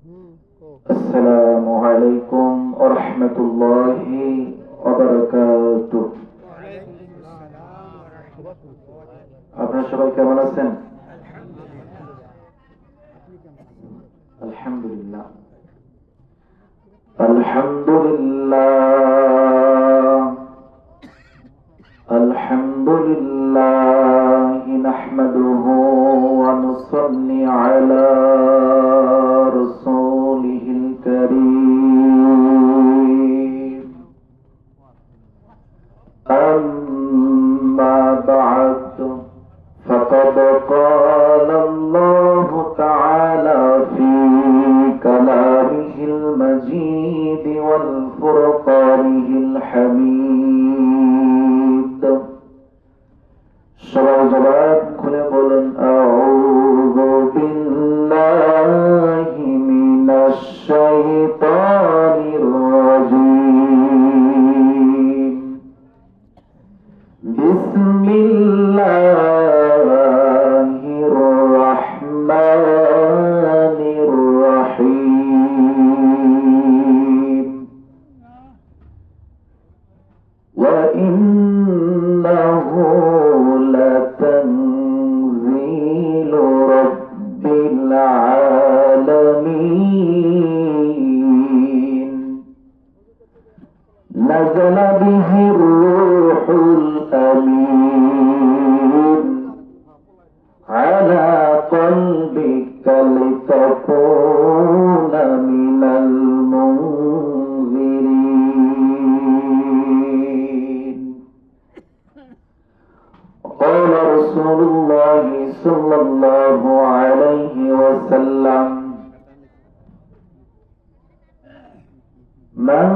السلام عليكم ورحمة الله وبركاته। আপনারা সবাই কেমন আছেন? আলহামদুলিল্লাহ আলহামদুলিল্লাহ আলহামদুলিল্লাহ নাহমাদুহু ওয়া নুসাল্লি আলা রাসূলিহিল কারীম। আম্মা বা'দু فقد قال الله تعالى في كلامه المجيد والفرقانه الحميد সবাই জবান খুলে বলেন আউযু বিল্লাহি মিনাশ শাইতানির রাজীম বিসমিল্লাহির রাহমানির রাহিম ওয়া ইন্নাহু লাতানযীলু রাব্বিল আলামিন নাযালা বিহির রূহুল আমিন আলা কলবিকা লিতাকুনা মিনাল মুনযিরিন। قال رسول الله صلى الله عليه وسلم من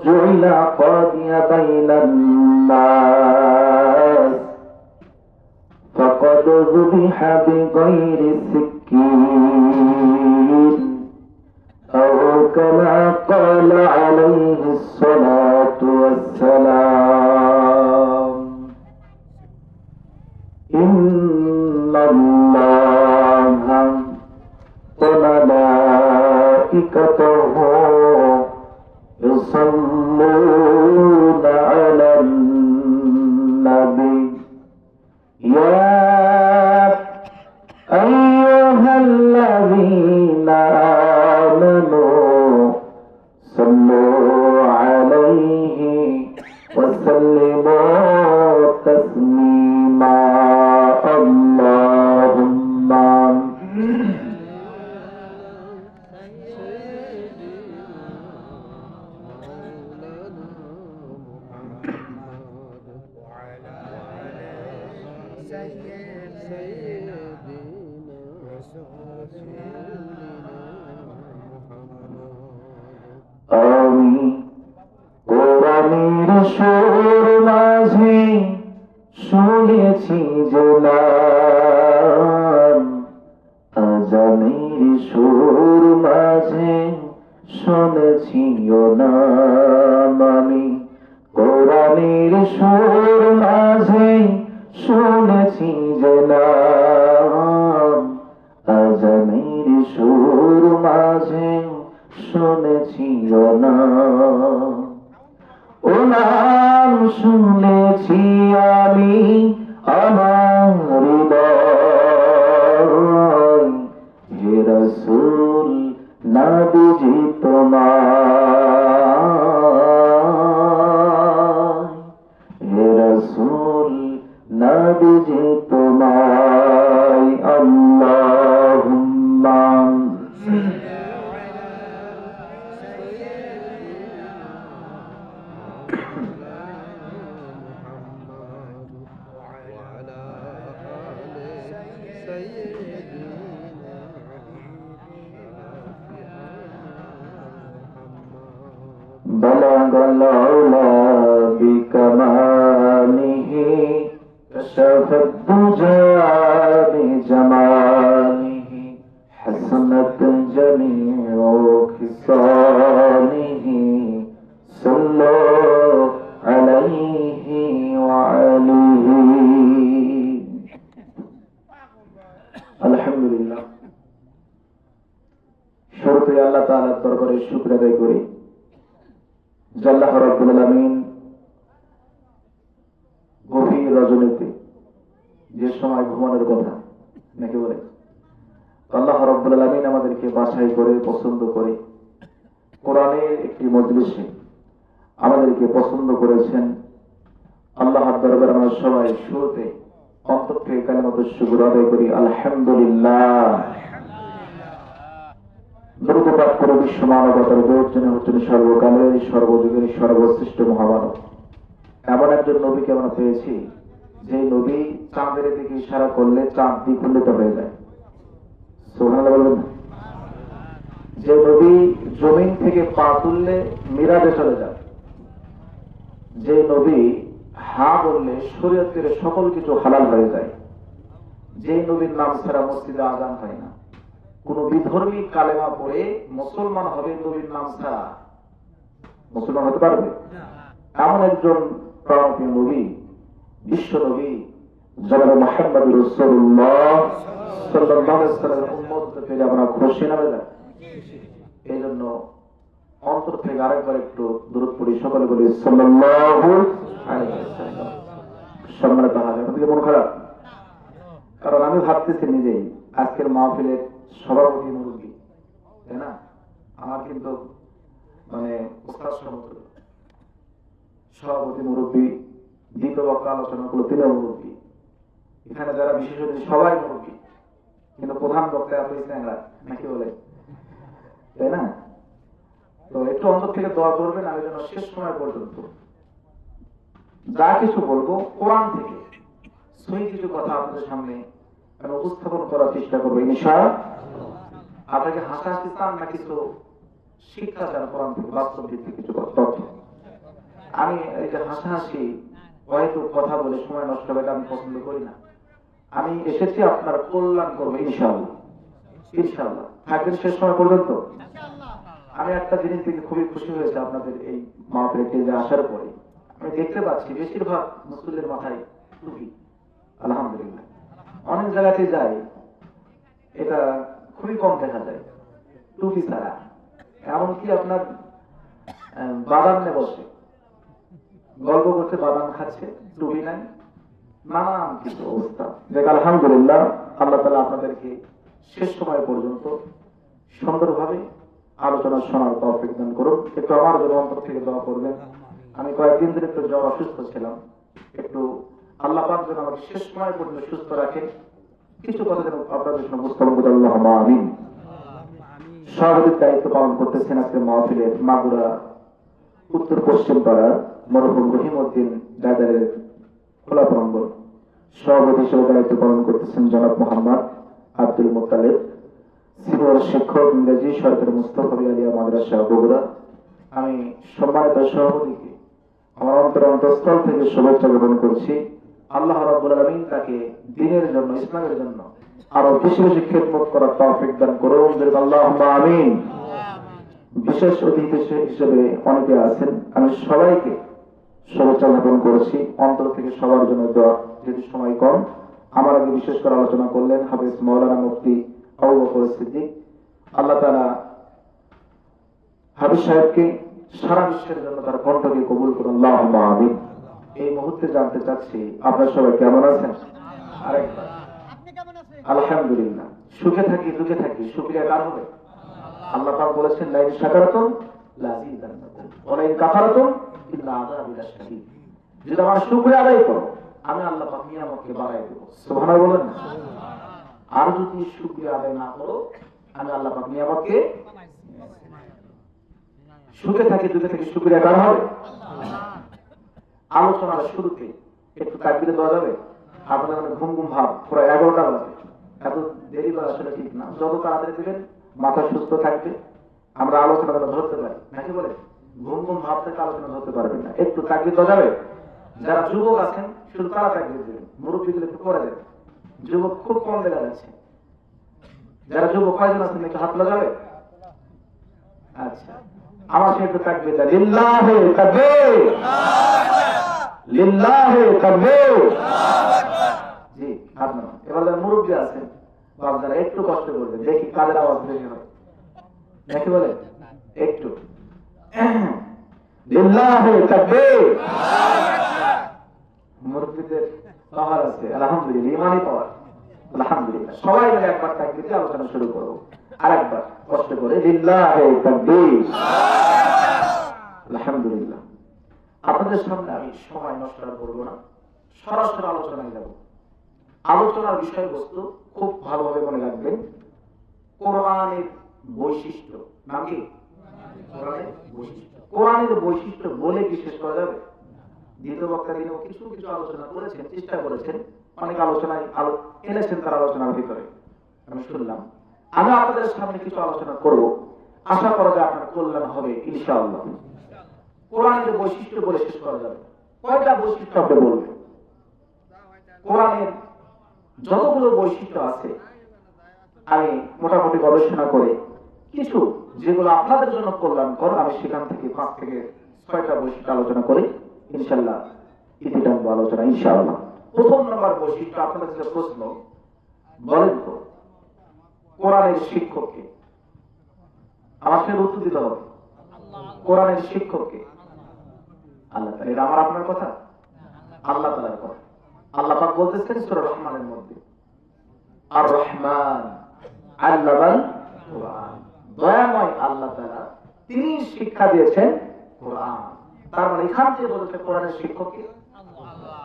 جعل قاضيا بين الناس فقد ذبح بغير سكين أو كما قال عليه الصلاة والسلام إن الله وملائكته يصلون على النبي يا أيها الذين آمنوا صلوا عليه وسلموا تسليما اللهم আমি কোরআনের সুর মাঝে শুনেছি যে নাম আজানের সুর মাঝে শুনেছি ও নাম আমি কোরআনের সুর মাঝে শুনেছি যে নাম আজানের সুর মাঝে শুনেছি ও নাম শুনেছি আমি আমার হৃদয় হে রাসূল নবীজি তোমায় হে রাসূল নবীজি তোমায় আল্লাহুম্মা بلغ العلا بكماله كشف الدجى بجماله حسنت جميع خصاله صلوا عليه وعليه الحمد لله শুরুতে আল্লাহ তাআলার দরবারে শুকর আদায় করি যে আল্লাহ রাব্বুল আলামিন গভীর রজনীতে যে সময় ঘুমানোর কথা নাকি বলে আল্লাহ রাব্বুল আলামিন আমাদেরকে বাছাই করে পছন্দ করে কোরআনের একটি মজলিসে আমাদেরকে পছন্দ করেছেন। আল্লাহর দরবারে আমরা সবাই শুরুতে অন্তর থেকে কালিমাতুশ শুকর আদায় করি আলহামদুলিল্লাহ। দ্রুত পাঠ করে বিশ্ব মানবতার জন্য হচ্ছেন সর্বকালের সর্বযুগের সর্বশ্রেষ্ঠ মহামানব। এমন একজন নবীকে আমরা পেয়েছি যে নবী চাঁদের দিকে ইশারা করলে চাঁদ দ্বিখণ্ডিত হয়ে যায়। সুবহানাল্লাহ বলবেন না? যে নবী জমিন থেকে পা তুললে মিরাজে চলে যায়। যে নবী হা বললে শরীয়তের সকল কিছু হালাল হয়ে যায়। যে নবীর নাম ছাড়া মসজিদে আযান হয় না। কোন বিধর্মী কালেমা পড়ে মুসলমান হবে নবীর নাম ছাড়া মুসলমান হতে পারবে? এমন একজন প্রাণপ্রিয় নবী, বিশ্ব নবী জনাব মুহাম্মদুর রাসূলুল্লাহ সাল্লাল্লাহু আলাইহি ওয়াসাল্লামের উম্মতকে পেয়ে আমরা খুশি না বেজার? এই জন্য অন্তর থেকে আরেকবার একটু দরুদ পড়ি, সকলে বলি সাল্লাল্লাহু আলাইহি ওয়াসাল্লাম। সম্মানিত হাজির, আপনাদের মন খারাপ? কারণ আমি ভাবতেছি নিজেই আজকের মাহফিলের সভাপতি মুরব্বী, তাই না? আমার কিন্তু মানে উস্তাদ সমতুল্য সভাপতি মুরব্বী, দ্বিতীয় বক্তা আলোচনা করলো তিনিও মুরব্বী, এখানে যারা বিশেষ অতিথি সবাই মুরব্বী, কিন্তু প্রধান বক্তা আপনি নাকি বলে, তাই না? তো একটু অন্তর থেকে দোয়া করবেন আমি যেন শেষ সময় পর্যন্ত যা কিছু বলবো কোরআন থেকে সহি কিছু কথা আপনাদের সামনে আমি উপস্থাপন করার চেষ্টা করবো ইনশাআল্লাহ। আপনাকে হাসাহাসি চান না কিছু শিক্ষা চান কোরআন থেকে, বাস্তব ভিত্তিক কিছু তথ্য। আমি এই যে হাসাহাসি হয়তো কথা বলে সময় নষ্ট হবে আমি পছন্দ করি না। আমি এসেছি আপনার কল্যাণ করবো ইনশাআল্লাহ। ইনশাআল্লাহ থাকবেন শেষ সময় পর্যন্ত। আমি একটা জিনিস থেকে খুবই খুশি হয়েছে আপনাদের এই মাহফিলে আসার পরে আমি দেখতে পাচ্ছি বেশিরভাগ মুসলিমের মাথায় টুপি। আলহামদুলিল্লাহ। অনেক জায়গাতে যাই এটা খুবই কম দেখা যায় টুপি ছাড়া। এমনকি আপনার বাদাম নিয়ে বসে গল্প করছে, বাদাম খাচ্ছে, টুপি নাই, নানান কিছু অবস্থা। দেখ আলহামদুলিল্লাহ, আল্লাহ তাআলা আপনাদেরকে শেষ সময় পর্যন্ত সুন্দরভাবে আলোচনা শোনার তৌফিক দান করুন। একটু আমার জন্য অন্তর থেকে দোয়া করবেন। আমি কয়েকদিন ধরে একটু জ্বর অসুস্থ ছিলাম, একটু আল্লাহ পাক যেন আমাকে শেষ সময় পর্যন্ত সুস্থ রাখেন। কিছু কথা যেন আপনাদের জন্য উপস্থাপন করে আল্লাহুম্মা আমিন। সভাপতির দায়িত্ব পালন করতেছেন আজকে মাহফিলের মাগুরা উত্তর পশ্চিম পাড়া মরহুম রহিমউদ্দিন দাদারের খোলা প্রাঙ্গণ। সভাপতি হিসেবে দায়িত্ব পালন করতেছেন জনাব মোহাম্মদ আব্দুল মুত্তালিব, সিনিয়র শিক্ষক, ইংরেজি সরকারি মুস্তাফা আলিয়া মাদ্রাসা বগুড়া। আমি সম্মানিত সভাপতিকে আমার অন্তঃস্থল থেকে শুভেচ্ছা জ্ঞাপন করছি। আল্লাহ রাব্বুল আলামিন তাকে দ্বীনের জন্য, ইসলামের জন্য আরো বেশি বেশি খেদমত করার তৌফিক দান করুন। আল্লাহুম্মা আমিন। বিশেষ অতিথি হিসেবে অনেকে আছেন, আমি সবাইকে শুভেচ্ছা জ্ঞাপন করছি অন্তর থেকে। সবার জন্য দোয়া। যেহেতু সময় কম, আমার আগে বিশেষ করে আলোচনা করলেন হাফেজ মাওলানা মুফতি আবু বকর সিদ্দিক। আল্লাহ তাআলা হাফেজ সাহেবকে সারা বিশ্বের জন্য তার কণ্ঠকে কবুল করুন। আল্লাহুম্মা আমিন। এই মুহূর্তে জানতে চাচ্ছি আপনারা সবাই কেমন আছেন? আরেকবার আলহামদুলিল্লাহ। সুখে থাকি দুঃখে থাকি শুকরিয়া কার হবে? আল্লাহ পাক বলেছেন লাইন শাকারতুম লাযিদান্নাকুম ওয়া লাইন কাফারতুম ইন্না আযাবি লাশাদীদ। যদি আমার শুকরিয়া আদায় করো আমি আল্লাহ পাক নিয়ামতকে বাড়াই দেব। সুবহানাল্লাহ বলেন না? আর যদি শুকরিয়া আদায় না করো আমি আল্লাহ পাক নিয়ামতকে। সুখে থাকি দুঃখে থাকি শুকরিয়া কার হবে? আলোচনার শুরুতে একটু তাকবীর দেওয়া যাবে? আপনাদের ঘুম ঘুম ভাব, পুরো 11টা বাজে, এত দেরি করা আসলে ঠিক না। যত তাড়াতাড়ি দিবেন মাথা সুস্থ থাকবে, আমরা আলোচনাটা ধরতে পারি নাকি বলে? ঘুম ঘুম ভাব থেকে আলোচনা ধরতে পারবেন না। একটু তাকবীর দেওয়া যাবে? যারা যুবক আছেন শুধু তারা তাকবীর দেবেন, মুরব্বীগুলো একটু করে দেবেন। যুবক খুব কম দেখা যাচ্ছে। যারা যুবক কয়জন আছেন একটু হাত লাগাবে? আচ্ছা, আমার সে একটু তাকবীর দেয়। লিল্লাহি তাকবীর, লিল্লাহি তাকবীর। জি, হাত নামান। এবার যারা মুরব্বী আছেন বাপ, যারা একটু কষ্ট করবেন, দেখি কাদের আওয়াজ বেশি হয়। নাকি বলে একটু লিল্লাহি তাকবীর। মুরব্বিদের পাওয়ার আছে আলহামদুলিল্লাহ, ইমানি পাওয়ার আলহামদুলিল্লাহ। সবাই মিলে একবার তাকবীর দিয়ে আলোচনা শুরু করব। আরেকবার কষ্ট করে লিল্লাহি তাকবীর। আলহামদুলিল্লাহ। আপনাদের সামনে আমি সময় নষ্ট করব না, সরাসরি আলোচনায় যাব। আলোচনার বিষয়বস্তু খুব ভালোভাবে মনে রাখবেন। কোরআনের বৈশিষ্ট্য। নাম কি? কোরআনের বৈশিষ্ট্য। কোরআনের বৈশিষ্ট্য বলে কি শেষ করা যাবে? দ্বিতীয় বক্তা দিনেও কিছু কিছু আলোচনা করেছেন, চেষ্টা করেছেন, অনেক আলোচনায় এনেছেন তার আলোচনার ভিতরে আমি শুনলাম। আমি আপনাদের সামনে কিছু আলোচনা করব, আশা করা যায় আপনার কল্যাণ হবে ইনশাআল্লাহ। কোরআনের বৈশিষ্ট্য বলে শেষ করা যাবে। কয়টা বৈশিষ্ট্য আপনি বলবেন? কোরআনের যতগুলো বৈশিষ্ট্য আছে আমি মোটামুটি গবেষণা করে কিছু যেগুলো আপনাদের জন্য কল্যাণকর, আমি সেখান থেকে 5 থেকে 6টা বৈশিষ্ট্য আলোচনা করি ইনশাআল্লাহ। ইতি টানবো আলোচনা ইনশাআল্লাহ। প্রথম নম্বর বৈশিষ্ট্য, আপনাদের যে প্রশ্ন, বলেন তো কোরআনের শিক্ষককে? আমার সঙ্গে উত্তর দিতে হবে। কোরআনের শিক্ষককে আল্লাহ তাআলা। এটা আমার আপনার কথা? আল্লাহ তাআলার কথা। আল্লাহ পাক বলতেছেন সূরা রহমানের মধ্যে, আর রহমান আল্লামাল কোরআন। দয়াময় আল্লাহ তাআলা, তিনি শিক্ষা দিয়েছেন কোরআন। তার মানে এখান থেকে বলতে কোরআনের শিক্ষককে আল্লাহ।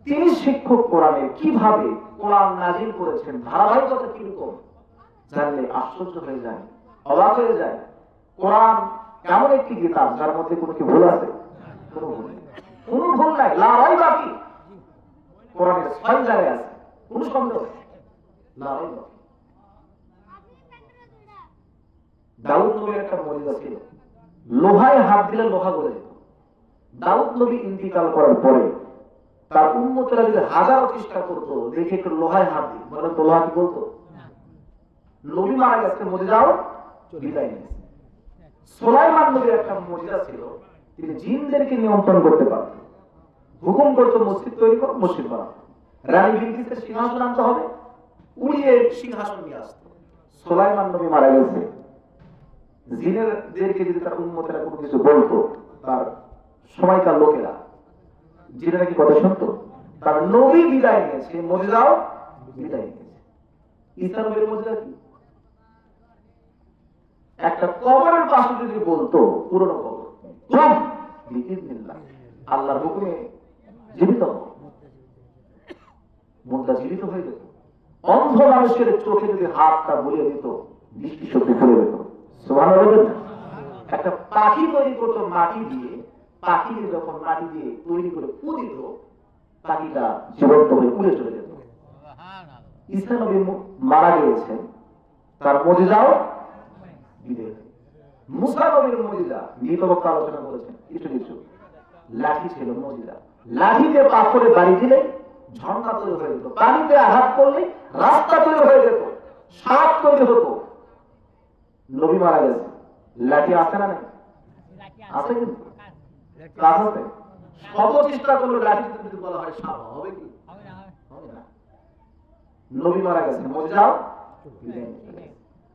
তিনি শিক্ষক কোরআনের। কিভাবে কোরআন নাযিল করেছেন, ধারাবাহিকতা কিরকম, জানলে আশ্চর্য হয়ে যায়, অবাক হয়ে যায়। কোরআন এমন একটি কিতাব যার মধ্যে কোনো কি ভুল আছে? কোনো ভুল নেই, কোনো ভুল নাই। লা রাইবা ফি। কোরআনের 6 জায়গায় আছে, কোনো সন্দেহ নেই। লা রাইবা। দাউদ নবীর একটা মুজিজা ছিল, লোহায় হাত দিলে লোহা গলে যেত। দাউদ নবী ইন্তিকাল করার পরে তার উম্মতেরা যদি হাজারো চেষ্টা করতো দেখে একটু লোহায় হাত দিই, বলেন তো লোহা কি বলতো? নবী মারা গেছে, মুজিজাও বিদায় নিয়েছে। সুলাইমান নবীর একটা মুজিজা ছিল, তিনি জিনদেরকে নিয়ন্ত্রণ করতে পারতেন। হুকুম করতো মসজিদ তৈরি করো, মসজিদ বানাও। রানী বিলকিসের সিংহাসন আনতে হবে, উড়িয়ে সিংহাসন নিয়ে আসতো। সুলাইমান নবী মারা গেছে, জিনেরদেরকে যদি তার উম্মতেরা কোনো কিছু বলতো, তার সময়কার লোকেরা জিনেরা কি কথা শুনতো? তার নবী বিদায় নিয়েছে, মুজিজাও বিদায় নিয়েছে। ঈসা নবীর মুজিজা কি? একটা কবরের পাশে যদি বলতো, পুরনো কবর, আল্লাহর হুকুমে জীবিত মুদ্রা জীবিত হয়ে যেত। অন্ধ মানুষের চোখে যদি হাতটা বুলিয়ে দিত, দৃষ্টি শক্তি ফিরে যেত। সুবহানাল্লাহ। একটা পাখি তৈরি করতো মাটি দিয়ে, পাখি যখন মাটি দিয়ে তৈরি করে ফু দিত, পাখিটা জীবন্ত হয়ে উড়ে চলে যেত। ঈসা নবী মারা গিয়েছেন, তার মুজিজাও বিদায়। মুসা নবীর মুজিজা নিহিত বক্তা আলোচনা করেছেন কিছু কিছু। লাঠি ছিল মুজিজা, লাঠিতে পাথরে বাড়ি দিলে ঝর্ণা তৈরি হয়ে যেত, পানিতে আঘাত করলে রাস্তা তৈরি হয়ে যেত, সাপ তৈরি হতো। নবী মারা গেছে, লাঠি আছে না নাই? আছে কিন্তু কাজ আছে। শত চেষ্টা করলে লাঠি যদি বলা হয় সাপ হবে কি? হবে না। নবী মারা গেছে, মুজিজাও বিদায়।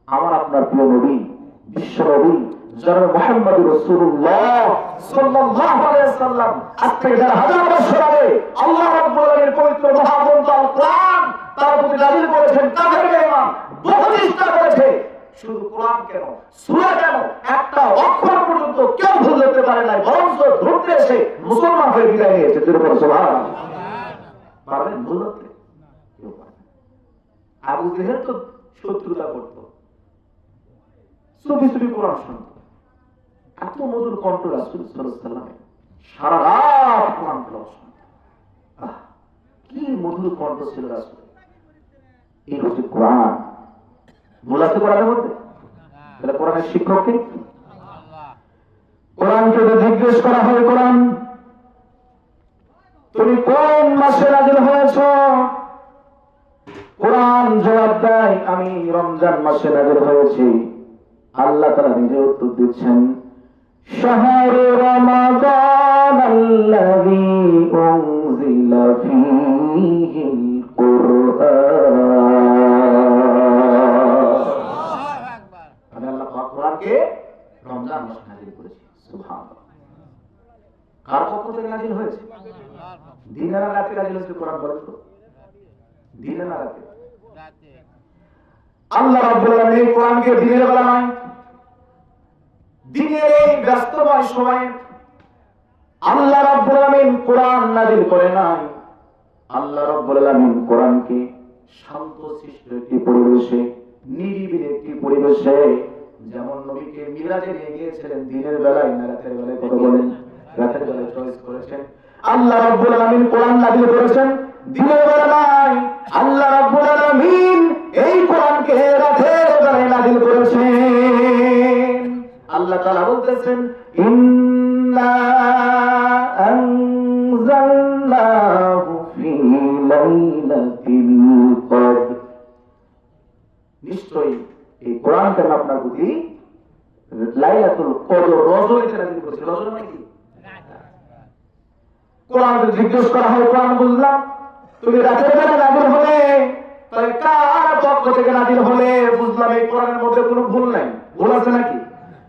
আমার আপনার প্রিয় নবী, বিশ্ব নবী জনাব মুহাম্মদ রাসূলুল্লাহ সাল্লাল্লাহু আলাইহি ওয়াসাল্লাম আজ থেকে 1000 বছর আগে আল্লাহ রাব্বুল আলামিন পবিত্র মহাগ্রন্থ আল কোরআন তার প্রতি নাযিল করেছেন। কাফেররা ঈমান বহু চেষ্টা করেছে, শুধু কোরআন কেন, সূরা কেন, একটা অক্ষর পর্যন্ত কেউ ভুল করতে পারে নাই, বরং ধরতে এসে মুসলমান হয়ে বিদায় নিয়েছে। সুবহানাল্লাহ। পারবেন ভুল করতে? কেউ পারে না। আবু জেহেল তো শত্রুতা করত, সুফি সুফি কোরআন শুনত। এত মধুর কণ্ঠ রাসূল সাল্লাল্লাহু আলাইহি ওয়াসাল্লামের, সারা রাত কোরআন তেলাওয়াত শুনত। কি মধুর কণ্ঠ ছিল রাসূল। এই হচ্ছে কোরআন। বলাতে কোরআনের মধ্যে তাহলে কোরআনের শিক্ষককে আল্লাহ। কোরআনকে জিজ্ঞেস করা হয়, কোরআন তুমি কোন মাসে নাযিল হয়েছ? কোরআন জবাব দেয়, আমি রমজান মাসে নাযিল হয়েছি। আল্লাহ তাআলা নিজে উত্তর দিচ্ছেন, শাহরু রমাদান আল্লাযী উনজিলা ফীহিল কুরআন। আল্লাহ পাক কোরআন কোরআনকে রমজান মাসে নাযিল করেছি। সুবহানাল্লাহ। কার পক্ষ থেকে নাযিল হয়েছে? দিনে না রাতে নাযিল হয়েছে কোরআন বলেন তো? দিনে না রাতে? আল্লাহ রাব্বুল আলামিন কোরআনকে দিনের বেলা নয়, দিনের এই ব্যস্তময় সময়ে আল্লাহ রাব্বুল আলামিন কোরআন নাযিল করে নাই। আল্লাহ রাব্বুল আলামিন কোরআনকে শান্তশিষ্ট একটি পরিবেশে, নিরিবিলি একটি পরিবেশে, যেমন নবীকে মিরাজে নিয়ে গিয়েছিলেন দিনের বেলায় না রাতের বেলায়, কথা বলেন? রাতের বেলায় চয়েস করেছেন। আল্লাহ রাব্বুল আলামিন কোরআন নাযিল করেছেন দিনের বেলা নয়। আল্লাহ রাব্বুল আলামিন এই কোরআনকে রাতের বেলায় নাযিল করেছেন। আল্লাহ তাআলা বলতেছেন, ইন্না আনজালনাহু ফি লাইলাতিল কদর, নিশ্চয়ই এই কোরআনটা আপনার প্রতি লাইলাতুল কদর রজনীতে নাযিল করেছে। রজনী মানে কি? কোরআনকে জিজ্ঞেস করা হয়, কোরআন বুঝলাম তুমি রাতের বেলা নাযিল হলে, তাহলে কার পক্ষ থেকে নাযিল হলে? বুঝলাম এই কোরআনের মধ্যে কোনো ভুল নাই। ভুল আছে নাকি?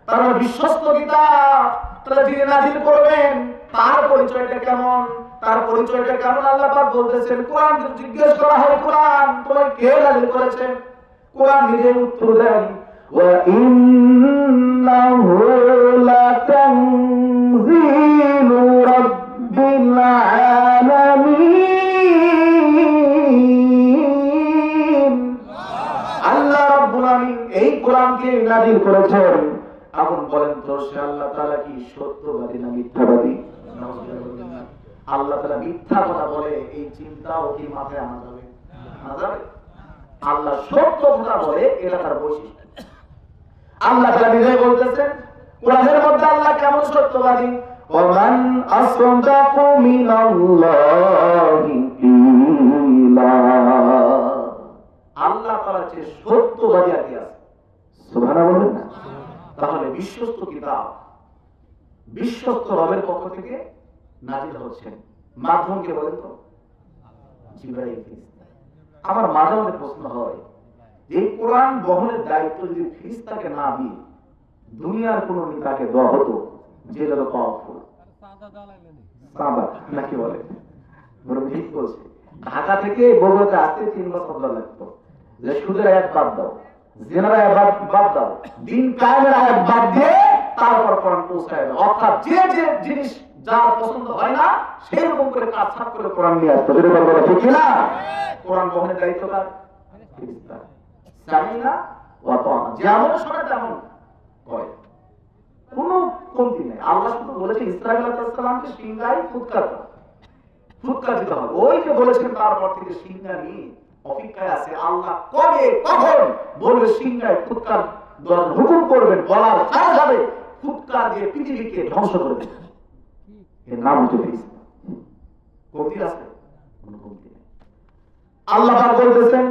তার মানে বিশ্বস্ত কিতাব। তাহলে যিনি নাযিল করবেন তার পরিচয়টা কেমন? তার পরিচয়টা কেমন? আল্লাহ পাক বলতেছেন, কোরআনকে জিজ্ঞেস করা হয়, কোরআন তোমায় কে নাযিল করেছে? কোরআন নিজে উত্তর দেয়, ওয়া ইন্নাহু লাতানজিলু রাব্বিল আলামিন। আল্লাহ রাব্বুল আলামিন এই কোরআনকে নাযিল করেছেন। এখন বলেন তো সে আল্লাহ তাআলা কি সত্যবাদী না মিথ্যাবাদী? আল্লাহ তাআলা মিথ্যা কথা বলে এই চিন্তাও কি মাথায় আনা যাবে? আনা যাবে? আল্লাহ সত্য কথা বলে, এটা তার বৈশিষ্ট্য। আল্লাহ তাআলা নিজে বলতেছেন কোরআনের মধ্যে আল্লাহ কেমন সত্যবাদী, ওমান আসদাকু মিনাল্লাহি কিলা। আল্লাহ তাআলা যে সত্যবাদী আর কি আছে? সুবহানাল্লাহ বলেন না? তাহলে বিশ্বস্ত কিতাব বিশ্বস্ত রবের পক্ষ থেকে নাযিল হচ্ছে। মাধ্যম কে বলেন তো? জিবরাইল। আমার মাঝে মাঝে প্রশ্ন হয়, যে কোরআন বহনের দায়িত্ব যদি ফেরেশতাকে না দিয়ে দুনিয়ার কোন নেতাকে দেওয়া হতো, যে যারা পাওয়ারফুল সাদা নাকি বলে, বড় ঠিক বলছে, ঢাকা থেকে বগুড়াতে আসতে 3 বছর লাগতো। যে সুদের আয়াত বাদ দাও, জিনার আয়াত বাদ দাও, দিন কায়েমের আয়াত বাদ দিয়ে তারপর কোরআন পৌঁছায় দাও। অর্থাৎ যে যে জিনিস যার পছন্দ হয় না সেই রকম করে কাজ সাফ করে কোরআন নিয়ে আসতো। যদি বলবো ঠিক না? কোরআন বহনের দায়িত্ব কার? ফেরেশতা। সামিনা ওয়া তাআনা, যেমন শোনে তেমন করে, কোনো কমতি নেই। আল্লাহ শুধু বলেছে ইসরাঈল আলাইহিস সালামকে সিংহায় ফুৎকার দিতে হবে। ওই যে বলেছেন তারপর থেকে সিংহা নিয়ে অপেক্ষায় আছে আল্লাহ কবে কখন বলবে সিংহায় ফুৎকার দেওয়ার হুকুম করবেন, বলার সাথে সাথে ফুৎকার দিয়ে পৃথিবীকে ধ্বংস করে দেবেন। এর নাম হচ্ছে ফেরেশতা। কমতি আছে? কোনো কমতি নেই। আল্লাহ পাক বলতেছেন